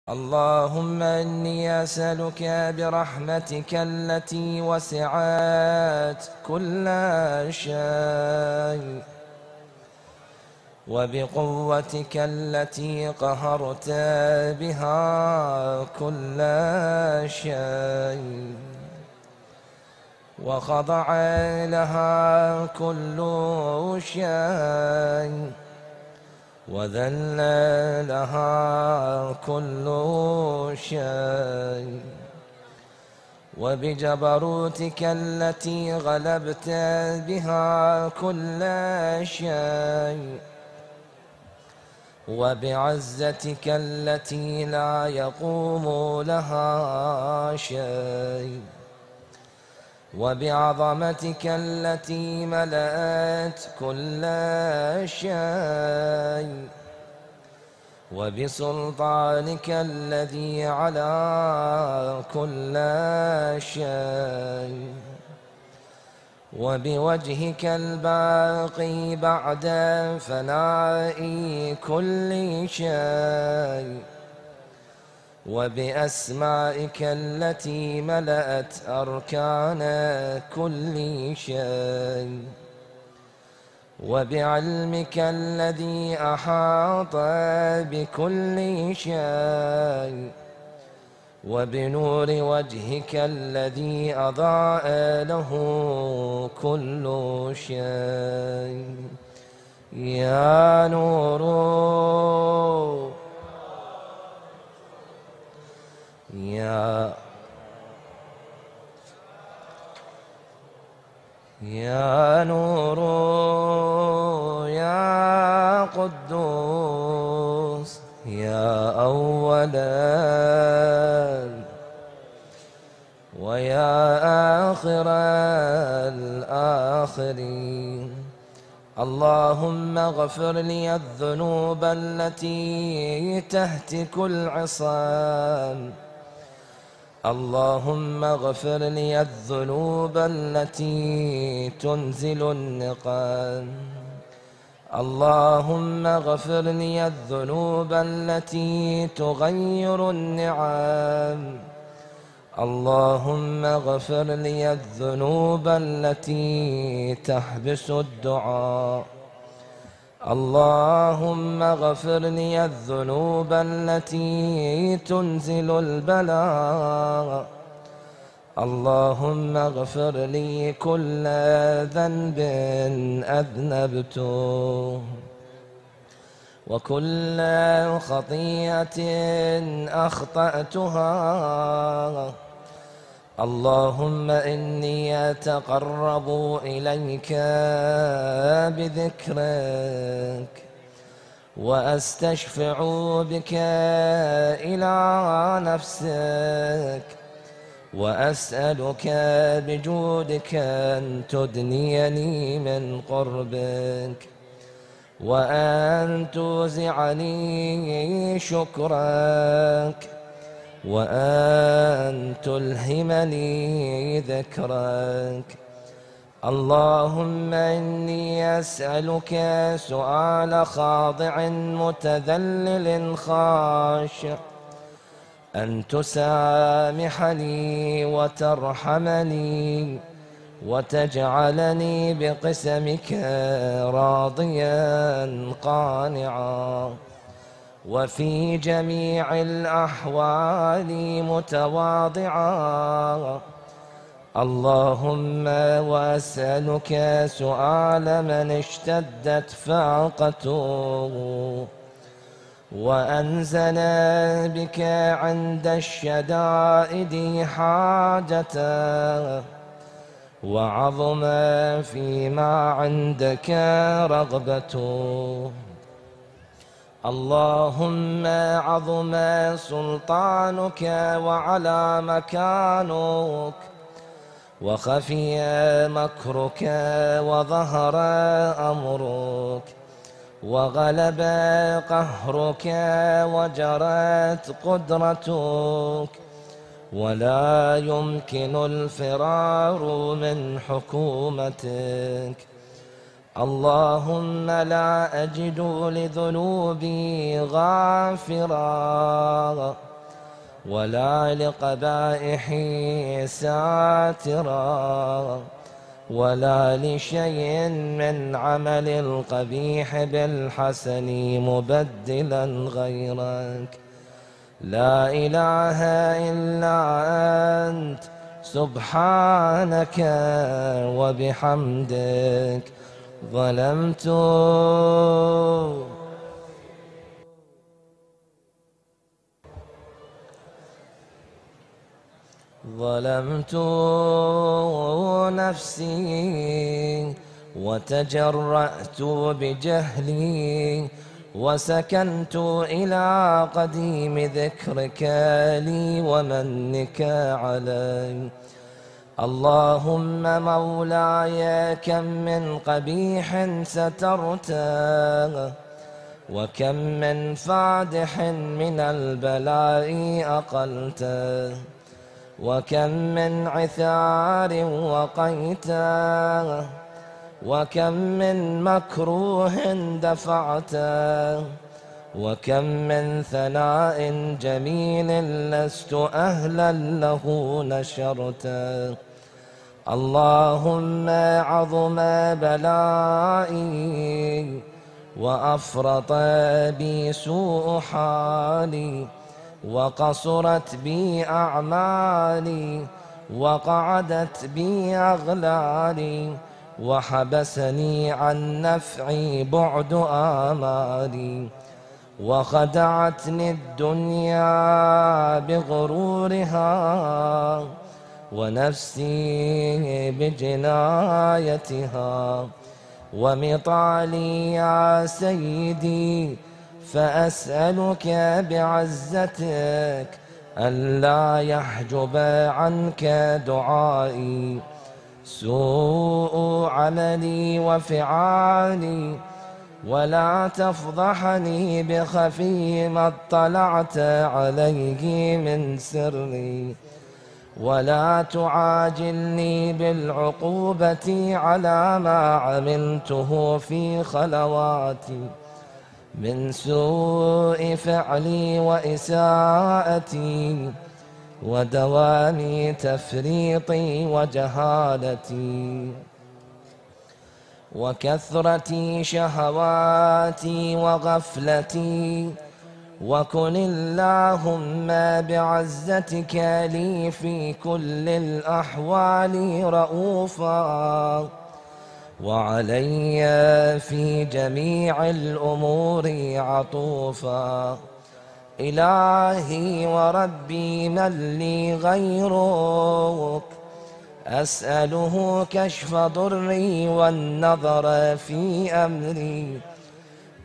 اللهم إني أسألك برحمتك التي وسعت كل شيء وبقوتك التي قهرت بها كل شيء وخضع لها كل شيء وذل لها كل شيء وبجبروتك التي غلبت بها كل شيء وبعزتك التي لا يقوم لها شيء وبعظمتك التي ملأت كل شيء وبسلطانك الذي على كل شيء وبوجهك الباقي بعد فناء كل شيء وبأسمائك التي ملأت أركان كل شيء وبعلمك الذي أحاط بكل شيء وبنور وجهك الذي أضاء له كل شيء يا نور يا نور يا قدوس يا أولا ويا آخر الآخرين اللهم اغفر لي الذنوب التي تهتك العصام اللهم اغفر لي الذنوب التي تنزل النقام اللهم اغفر لي الذنوب التي تغير النعم اللهم اغفر لي الذنوب التي تحبس الدعاء اللهم اغفر لي الذنوب التي تنزل البلاء اللهم اغفر لي كل ذنب أذنبته وكل خطيئة أخطأتها اللهم إني أتقرب إليك بذكرك وأستشفع بك إلى نفسك وأسألك بجودك أن تدنيني من قربك وأن توزعني شكرك وأن تلهمني ذكرك اللهم إني أسألك سؤال خاضع متذلل خاشع أن تسامحني وترحمني وتجعلني بقسمك راضيا قانعا وفي جميع الأحوال متواضعا اللهم وأسألك سؤال من اشتدت فاقته وأنزل بك عند الشدائد حاجته وعظم فيما عندك رغبته اللهم عظم سلطانك وعلى مكانك وخفي مكرك وظهر أمرك وغلب قهرك وجرت قدرتك ولا يمكن الفرار من حكومتك اللهم لا أجد لذنوبي غافرا ولا لقبائحي ساترا، ولا لشيء من عمل القبيح بالحسن مبدلا غيرك. لا إله إلا أنت سبحانك وبحمدك ظلمت نفسي وتجرأت بجهلي وسكنت إلى قديم ذكرك لي ومنك علي. اللهم مولاي كم من قبيح سترته، وكم من فادح من البلاء أقلته، وكم من عثار وقيته، وكم من مكروه دفعته، وكم من ثناء جميل لست أهلا له نشرته. اللهم عظم بلائي وأفرط بي سوء حالي، وقصرت بي أعمالي، وقعدت بي أغلالي، وحبسني عن نفعي بعد آمالي، وخدعتني الدنيا بغرورها، ونفسي بجنايتها، ومطالي يا سيدي فأسألك بعزتك ألا يحجب عنك دعائي سوء عملي وفعالي، ولا تفضحني بخفي ما اطلعت عليه من سري، ولا تعاجلني بالعقوبة على ما عملته في خلواتي من سوء فعلي وإساءتي ودوام تفريطي وجهالتي وكثرة شهواتي وغفلتي. وكن اللهم بعزتك لي في كل الأحوال رؤوفا، وعلي في جميع الأمور عطوفا. إلهي وربي من لي غيرك، أسأله كشف ضري والنظر في أمري.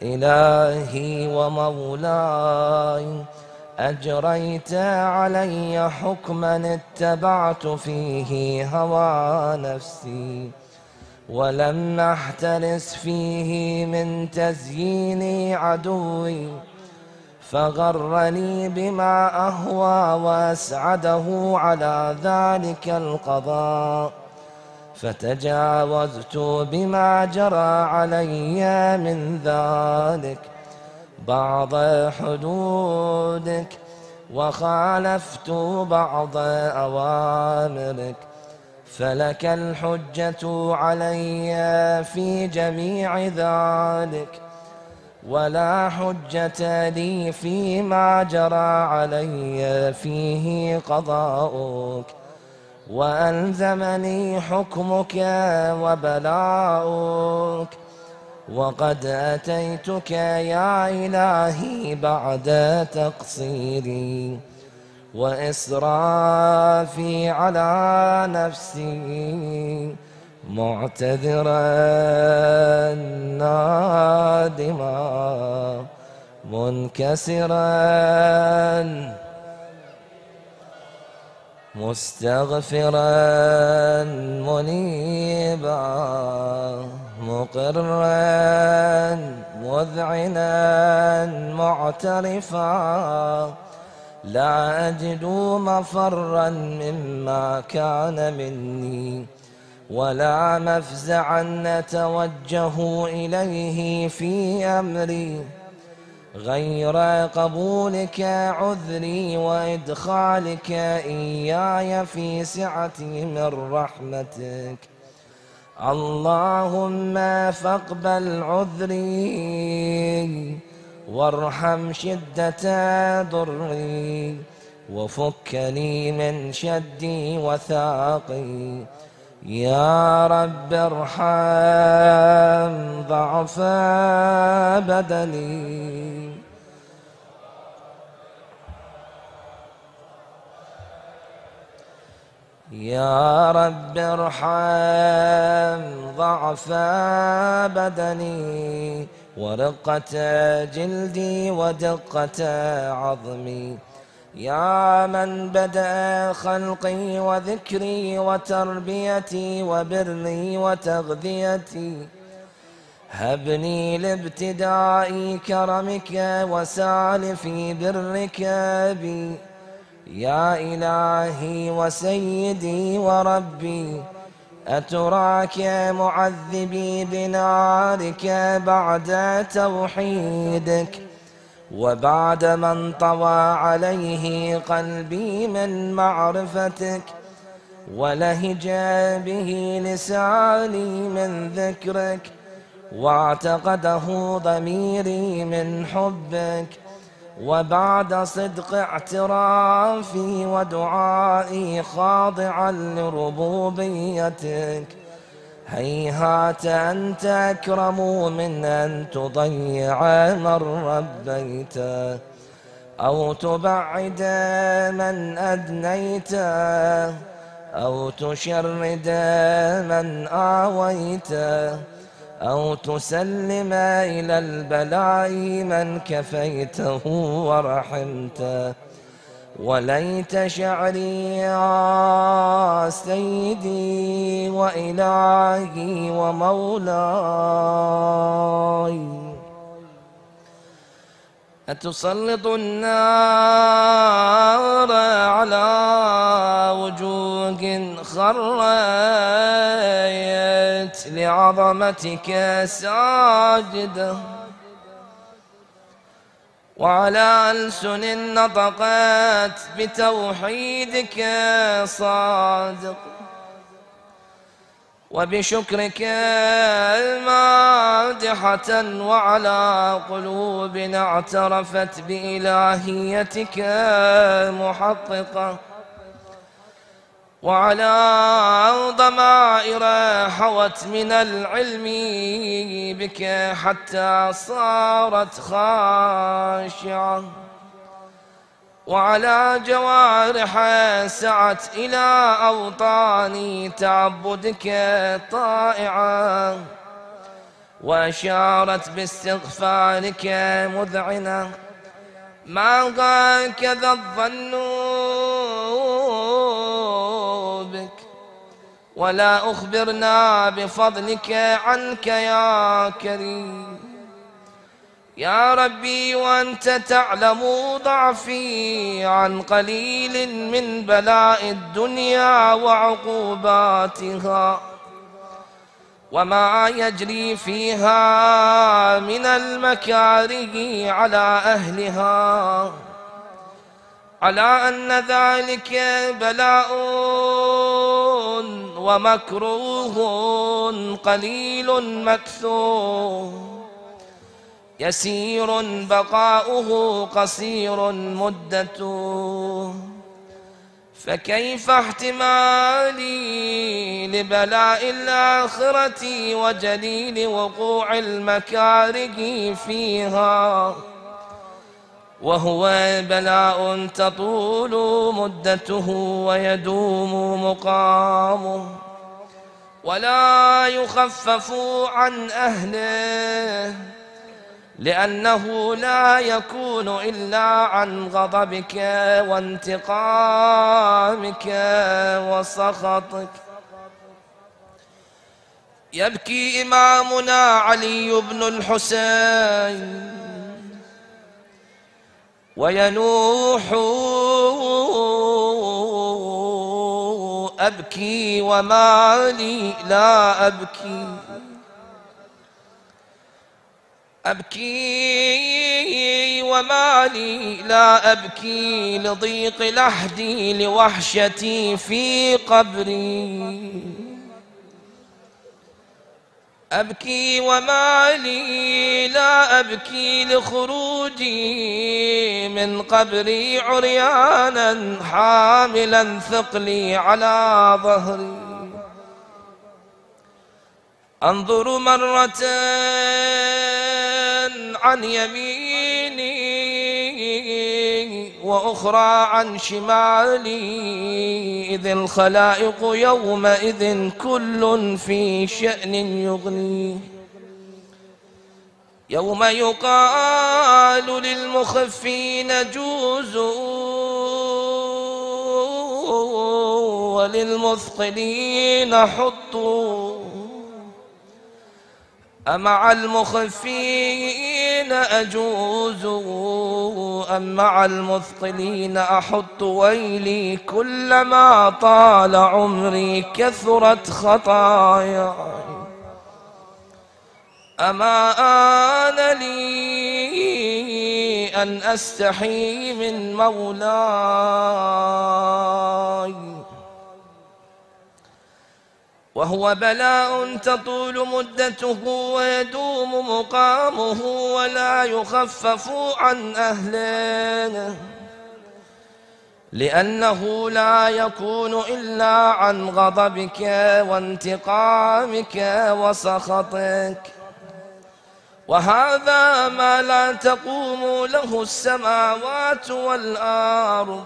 إلهي ومولاي أجريت علي حكما اتبعت فيه هوى نفسي، ولم أحترس فيه من تزيين عدوي، فغرني بما أهوى وأسعده على ذلك القضاء، فتجاوزت بما جرى علي من ذلك بعض حدودك، وخالفت بعض أوامرك، فلك الحجة علي في جميع ذلك، ولا حجة لي فيما جرى علي فيه قضاؤك. وألزمني حكمك وبلاؤك، وقد أتيتك يا إلهي بعد تقصيري وإسرافي على نفسي، معتذرا نادما منكسرا مستغفرا منيبا مقرا مذعنا معترفا، لا أجد مفرا مما كان مني، ولا مفزعا نتوجه إليه في أمري، غير قبولك عذري وإدخالك إياي في سعتي من رحمتك. اللهم فاقبل عذري وارحم شدة ضري وفكني من شدي وثاقي. يا رب ارحم ضعف بدني. يا رب ارحم ضعف بدني ورقة جلدي ودقة عظمي. يا من بدأ خلقي وذكري وتربيتي وبري وتغذيتي، هبني لابتداء كرمك وسالف برك بي. يا إلهي وسيدي وربي، أتراك معذبي بنارك بعد توحيدك وبعد ما انطوى عليه قلبي من معرفتك ولهج به لساني من ذكرك واعتقده ضميري من حبك، وبعد صدق اعترافي ودعائي خاضعا لربوبيتك، هيهات أنت أكرم من أن تضيع من ربيته أو تبعد من أدنيته أو تشرد من آويته أو تسلم إلى البلاء من كفيته ورحمته. وليت شعري يا سيدي وإلهي ومولاي، أتسلط النار على وجوه خريت لعظمتك ساجدة وعلى ألسن نطقت بتوحيدك صادق وبشكرك مادحة وعلى قلوب اعترفت بإلهيتك محققة وعلى ضمائر حوت من العلم بك حتى صارت خاشعة وعلى جوارح سعت إلى أوطان تعبدك طائعة وأشارت باستغفارك مذعنة. ما هكذا الظن بك ولا أخبرنا بفضلك عنك يا كريم يا ربي، وأنت تعلم ضعفي عن قليل من بلاء الدنيا وعقوباتها وما يجري فيها من المكاره على أهلها، على أن ذلك بلاء ومكروه قليل مكثور يسير بقاؤه قصير مدته، فكيف احتمالي لبلاء الآخرة وجليل وقوع المكاره فيها وهو بلاء تطول مدته ويدوم مقامه ولا يخفف عن أهله، لأنه لا يكون إلا عن غضبك وانتقامك وسخطك. يبكي إمامنا علي بن الحسين وينوح أبكي وما لي لا أبكي، أبكي وما لي لا أبكي لضيق لحدي لوحشتي في قبري. أبكي وما لي لا أبكي لخروجي من قبري عريانا حاملا ثقلي على ظهري. أنظر مرة عن يميني وأخرى عن شمالي، إذ الخلائق يومئذ كل في شأن يغني. يوم يقال للمخفين جوزوا وللمثقلين حطوا، أمع المخفين أجوز أم مع المثقلين أحط؟ ويلي كلما طال عمري كثرت خطاياي. أما آن لي أن أستحي من مولاي، وهو بلاء تطول مدته ويدوم مقامه ولا يخفف عن أهله، لأنه لا يكون إلا عن غضبك وانتقامك وسخطك، وهذا ما لا تقوم له السماوات والأرض.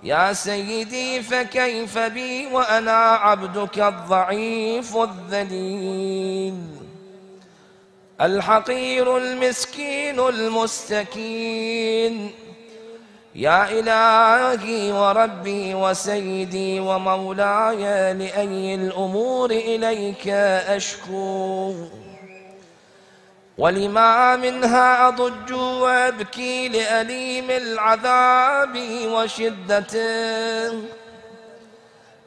يا سيدي فكيف بي وأنا عبدك الضعيف الذليل الحقير المسكين المستكين. يا إلهي وربي وسيدي ومولاي، لأي الأمور إليك أشكو، ولما منها أضج وأبكي لأليم العذاب وشدته،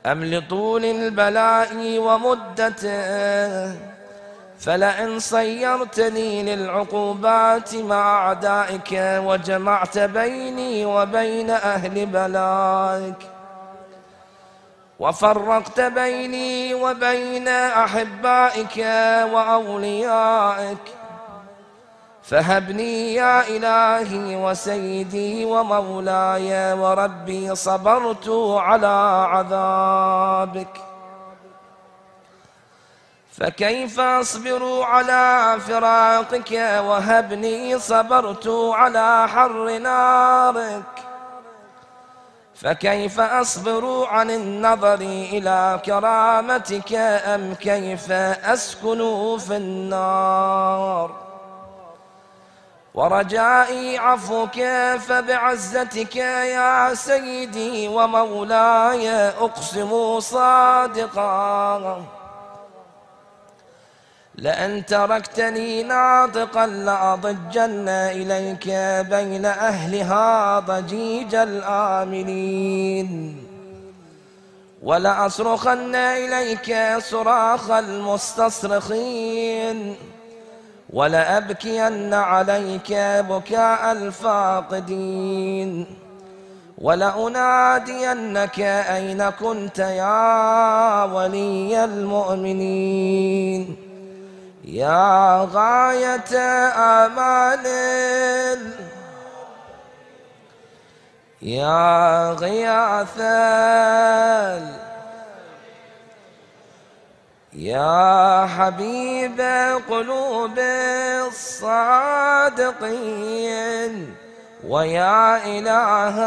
أم لطول البلاء ومدته؟ فلئن صيرتني للعقوبات مع أعدائك وجمعت بيني وبين أهل بلائك وفرقت بيني وبين أحبائك وأوليائك، فهبني يا إلهي وسيدي ومولاي وربي، صبرت على عذابك. فكيف أصبر على فراقك وهبني صبرت على حر نارك؟ فكيف أصبر عن النظر إلى كرامتك أم كيف أسكن في النار؟ ورجائي عفوك فبعزتك يا سيدي ومولاي أقسم صادقا، لأن تركتني ناطقا لأضجن إليك بين أهلها ضجيج الآمنين، ولأصرخن إليك صراخ المستصرخين، ولأبكين عليك بكاء الفاقدين، ولأنادينك أين كنت يا ولي المؤمنين، يا غاية آمال، يا غياث، يا حبيب قلوب الصادقين، ويا إله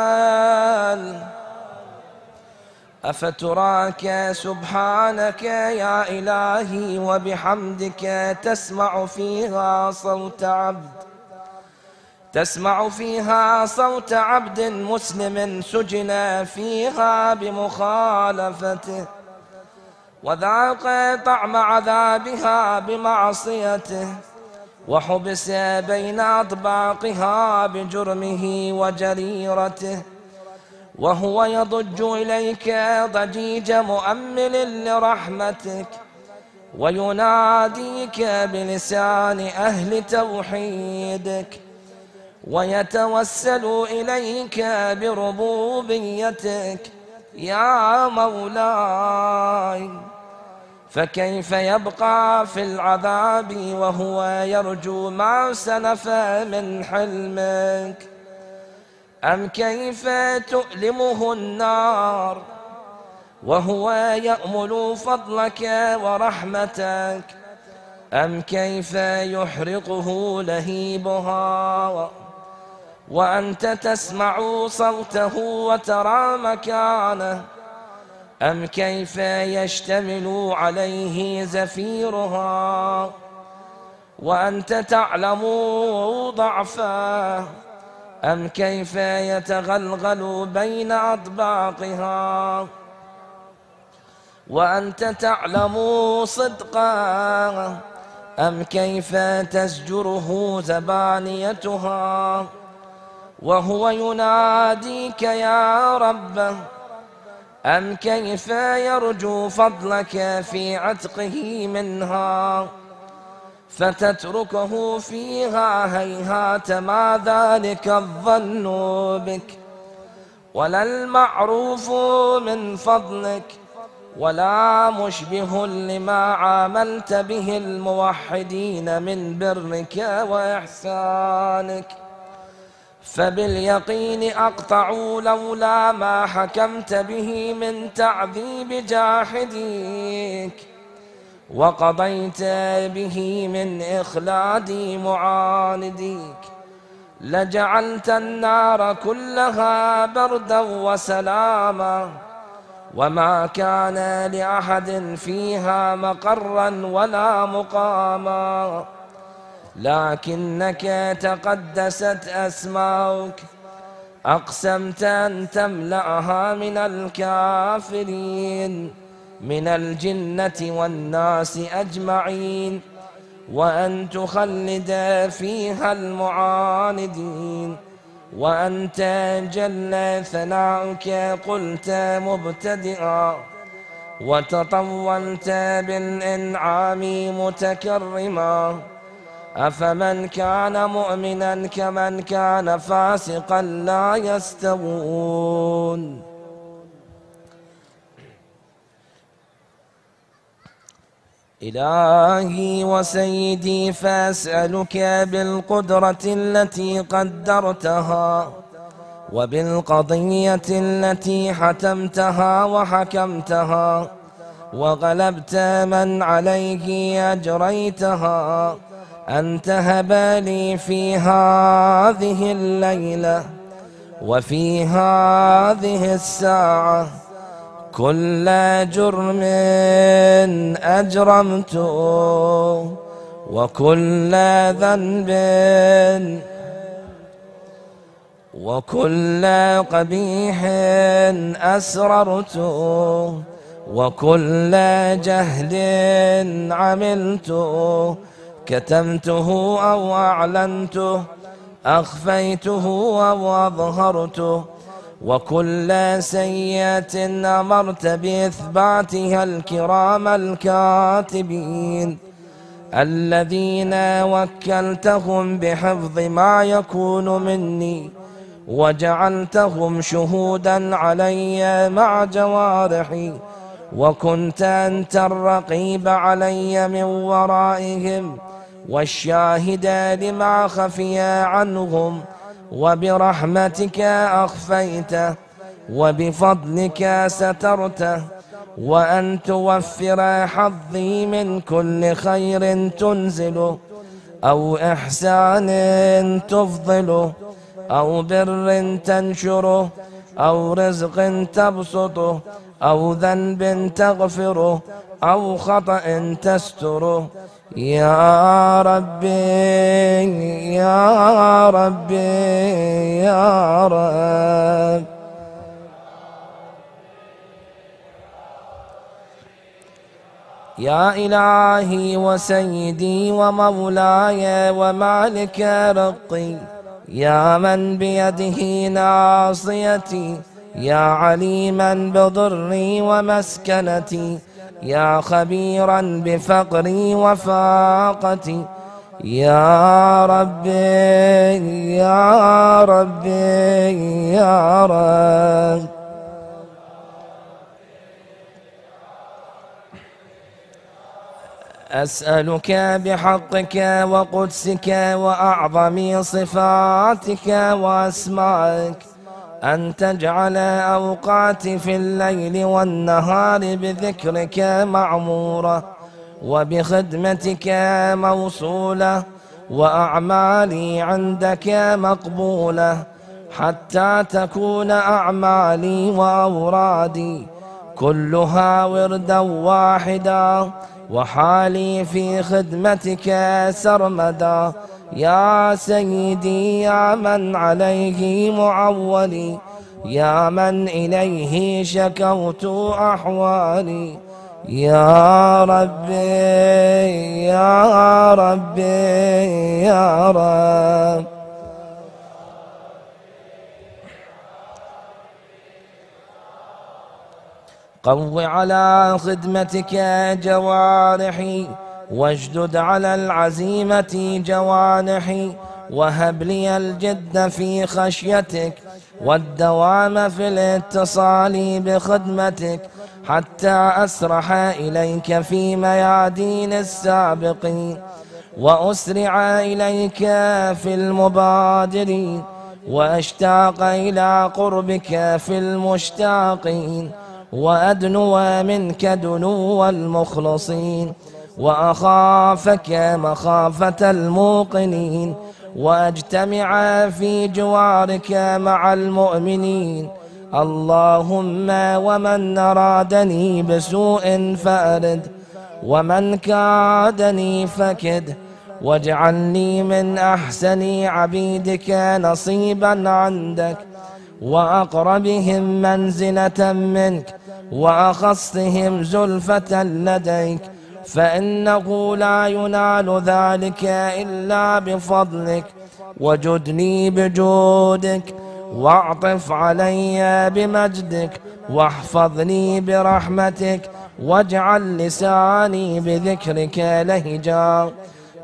أفتراك سبحانك يا إلهي وبحمدك تسمع فيها صوت عبد مسلم سجن فيها بمخالفته، وذاق طعم عذابها بمعصيته، وحبس بين أطباقها بجرمه وجريرته، وهو يضج إليك ضجيج مؤمل لرحمتك، ويناديك بلسان أهل توحيدك، ويتوسل إليك بربوبيتك يا مولاي، فكيف يبقى في العذاب وهو يرجو ما سلف من حلمك؟ أم كيف تؤلمه النار وهو يأمل فضلك ورحمتك؟ أم كيف يحرقه لهيبها وأنت تسمع صوته وترى مكانه؟ أم كيف يشتمل عليه زفيرها وأنت تعلم ضعفه؟ أم كيف يتغلغل بين أطباقها وأنت تعلم صدقه؟ أم كيف تزجره زبانيتها وهو يناديك يا ربه؟ أم كيف يرجو فضلك في عتقه منها فتتركه فيها؟ هيهات ما ذلك الظن بك، ولا المعروف من فضلك، ولا مشبه لما عاملت به الموحدين من برك وإحسانك. فباليقين أقطع لولا ما حكمت به من تعذيب جاحديك، وقضيت به من إخلاد معانديك، لجعلت النار كلها بردا وسلاما، وما كان لأحد فيها مقرا ولا مقاما، لكنك تقدست أسماؤك أقسمت أن تملأها من الكافرين من الجنة والناس أجمعين، وأن تخلد فيها المعاندين. وأنت جل ثناؤك قلت مبتدئا، وتطولت بالإنعام متكرما، أفمن كان مؤمنا كمن كان فاسقا لا يستوون. إلهي وسيدي، فأسألك بالقدرة التي قدرتها وبالقضية التي حتمتها وحكمتها وغلبت من عليه أجريتها، أن تهب لي في هذه الليلة وفي هذه الساعة كل جرم أجرمته وكل ذنب وكل قبيح أسررته وكل جهل عملته، كتمته أو أعلنته، أخفيته أو أظهرته، وكل سيئة أمرت بإثباتها الكرام الكاتبين الذين وكلتهم بحفظ ما يكون مني، وجعلتهم شهودا علي مع جوارحي، وكنت أنت الرقيب علي من ورائهم والشاهد لما خفي عنهم، وبرحمتك أخفيته وبفضلك سترته، وأن توفر حظي من كل خير تنزله أو إحسان تفضله أو بر تنشره أو رزق تبسطه أو ذنب تغفره أو خطأ تستره. يا ربي يا ربي يا رب. يا إلهي وسيدي ومولاي ومالك رقي، يا من بيده ناصيتي، يا عليما بضري ومسكنتي، يا خبيرا بفقري وفاقتي يا ربي يا ربي يا رب. أسألك بحقك وقدسك وأعظم صفاتك وأسمائك أن تجعل أوقاتي في الليل والنهار بذكرك معمورة وبخدمتك موصولة وأعمالي عندك مقبولة، حتى تكون أعمالي وأورادي كلها وردا واحدا، وحالي في خدمتك سرمدا. يا سيدي يا من عليه معولي، يا من إليه شكوت أحوالي، يا ربي يا ربي يا رب. قو على خدمتك جوارحي، واشدد على العزيمة جوانحي، وهب لي الجد في خشيتك والدوام في الاتصال بخدمتك، حتى أسرح إليك في ميادين السابقين، وأسرع إليك في المبادرين، وأشتاق إلى قربك في المشتاقين، وأدنو منك دنو المخلصين، وأخافك مخافة الموقنين، وأجتمع في جوارك مع المؤمنين. اللهم ومن أرادني بسوء فأرد، ومن كادني فكد، واجعلني من أحسن عبيدك نصيبا عندك، وأقربهم منزلة منك، وأخصهم زلفة لديك، فإنه لا ينال ذلك إلا بفضلك. وجدني بجودك، واعطف علي بمجدك، واحفظني برحمتك، واجعل لساني بذكرك لهجا،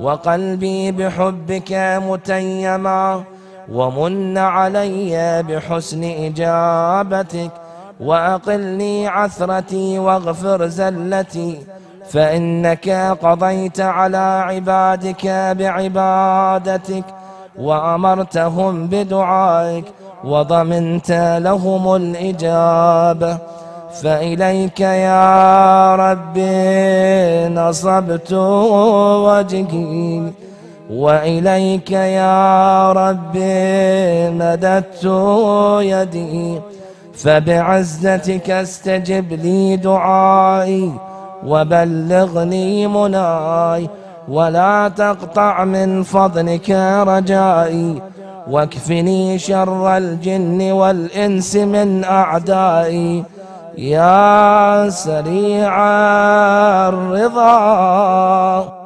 وقلبي بحبك متيما، ومن علي بحسن إجابتك، وأقلني عثرتي واغفر زلتي، فإنك قضيت على عبادك بعبادتك، وأمرتهم بدعائك، وضمنت لهم الإجابة. فإليك يا ربي نصبت وجهي، وإليك يا ربي مددت يدي، فبعزتك استجب لي دعائي، وبلغني مناي، ولا تقطع من فضلك رجائي، واكفني شر الجن والإنس من أعدائي، يا سريع الرضا.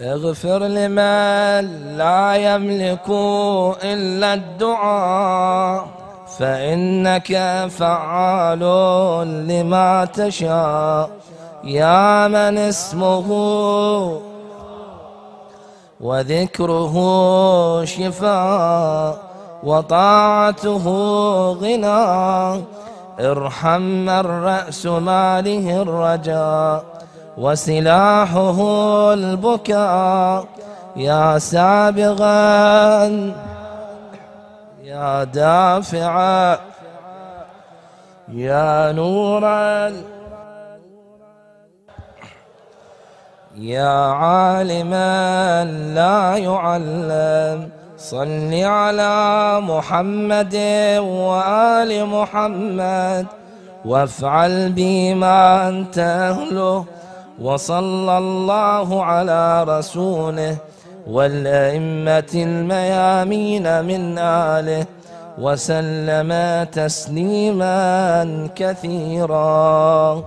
اغفر لمن لا يملك إلا الدعاء، فإنك فعال لما تشاء. يا من اسمه وذكره شفاء، وطاعته غنى، ارحم من رأس ماله الرجاء، وسلاحه البكاء. يا سابغا يا دافعا يا نورا يا عالما لا يعلم، صل على محمد وآل محمد، وافعل بما أنت أهله. وصلى الله على رسوله والأئمة الميامين من آله، وسلم تسليما كثيرا.